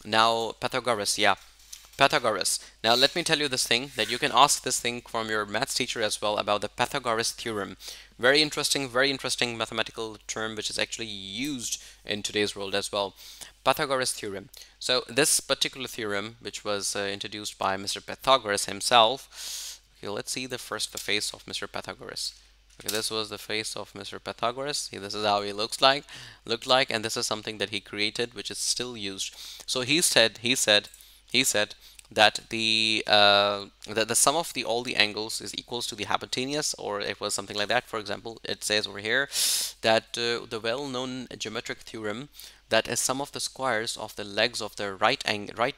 Now, Pythagoras, yeah. Pythagoras. Now, let me tell you this thing that you can ask this thing from your maths teacher as well about the Pythagoras theorem. Very interesting mathematical term which is actually used in today's world as well. Pythagoras theorem. So, this particular theorem, which was introduced by Mr. Pythagoras himself. Okay, let's see the face of Mr. Pythagoras. Okay, this was the face of Mr. Pythagoras. See, this is how he looked like, and this is something that he created, which is still used. So he said that the sum of the all the angles is equals to the hypotenuse, or it was something like that. For example, it says over here that the well-known geometric theorem that a sum of the squares of the legs of the right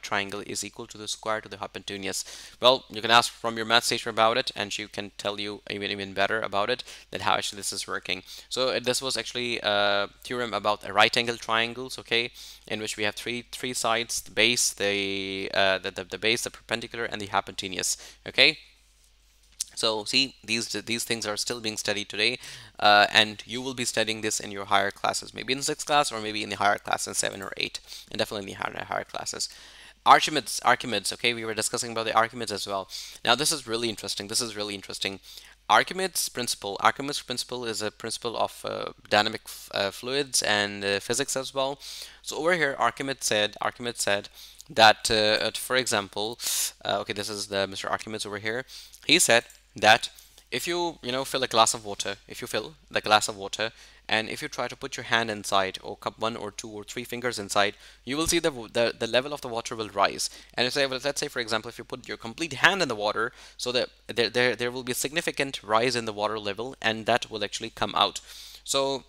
triangle is equal to the square to the hypotenuse. Well, you can ask from your math teacher about it, and she can tell you even better about it, that how actually this is working. So this was actually a theorem about right angle triangles, okay, in which we have three sides: the base, the base, the perpendicular, and the hypotenuse. Okay. So see, these things are still being studied today, and you will be studying this in your higher classes, maybe in sixth class, or maybe in the higher class in 7 or 8, and definitely in the higher classes. Archimedes. Okay, we were discussing about the Archimedes as well. Now this is really interesting. Archimedes' principle is a principle of dynamic fluids and physics as well. So over here, Archimedes said that, for example, okay, this is the Mr. Archimedes over here. He said that if fill a glass of water, if you fill the glass of water, and if you try to put your hand inside, or cup 1 or 2 or 3 fingers inside, you will see the level of the water will rise. And if let's say, for example, if you put your complete hand in the water, so that there will be a significant rise in the water level, and that will actually come out. So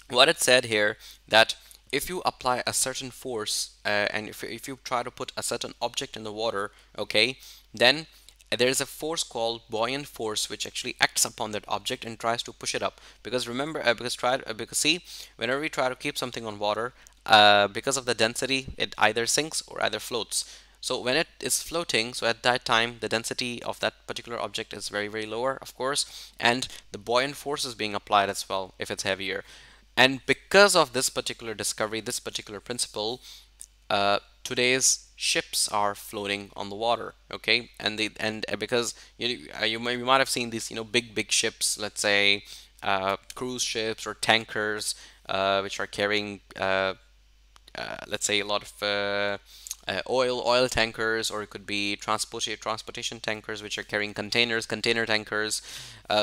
what it said here, that if you apply a certain force, and if you try to put a certain object in the water, okay, then there is a force called buoyant force which actually acts upon that object and tries to push it up. Because remember, because see, whenever we try to keep something on water, because of the density, it either sinks or either floats. So when it is floating, so at that time the density of that particular object is very lower, of course, and the buoyant force is being applied as well if it's heavier. And because of this particular discovery, this particular principle, today's ships are floating on the water. Okay, and because you might have seen these big ships, let's say cruise ships or tankers, which are carrying let's say a lot of oil tankers, or it could be transportation tankers which are carrying container tankers.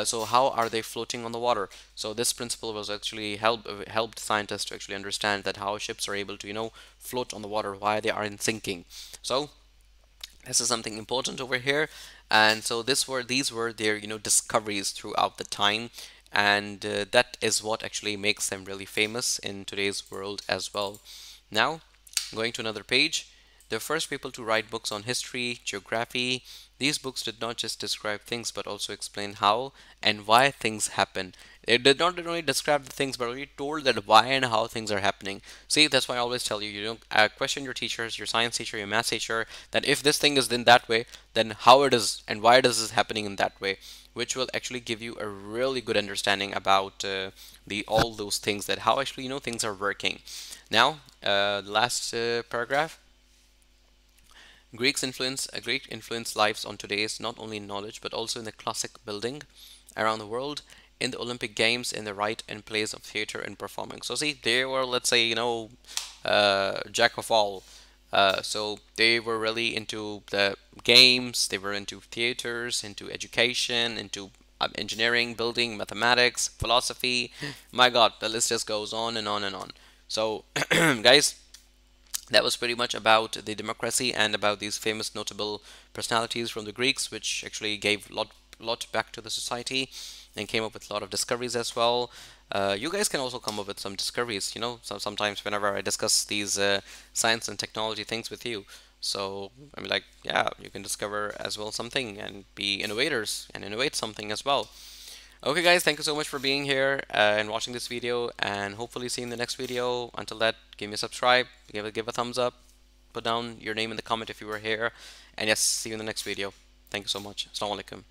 So how are they floating on the water? So this principle was actually helped scientists to actually understand that how ships are able to float on the water, why they aren't sinking. So this is something important over here. And so these were their discoveries throughout the time, and that is what actually makes them really famous in today's world as well. Now, going to another page, the first people to write books on history, geography. These books did not just describe things but also explain how and why things happen. It did not only describe the things but only told that why and how things are happening. See, that's why I always tell you, don't question your teachers, your science teacher, your math teacher, that if this thing is in that way, then how it is and why it is happening in that way, which will actually give you a really good understanding about the all those things, that how actually things are working. Now, the last paragraph. Greek influence lives on today's not only in knowledge but also in the classic building around the world, in the Olympic Games, in the right and place of theater and performing. So see, they were, let's say, jack of all. So they were really into the games, they were into theaters, into education, into engineering, building, mathematics, philosophy. My God, the list just goes on and on and on. So, guys, that was pretty much about the democracy and about these famous notable personalities from the Greeks, which actually gave lot back to the society and came up with a lot of discoveries as well. You guys can also come up with some discoveries, so sometimes whenever I discuss these science and technology things with you. So I'm like, yeah, you can discover as well something and be innovators and innovate something as well. Okay guys, thank you so much for being here and watching this video, and hopefully see you in the next video. Until that, give me a subscribe, give a thumbs up, put down your name in the comment if you were here, and yes, see you in the next video. Thank you so much. Assalamu alaikum.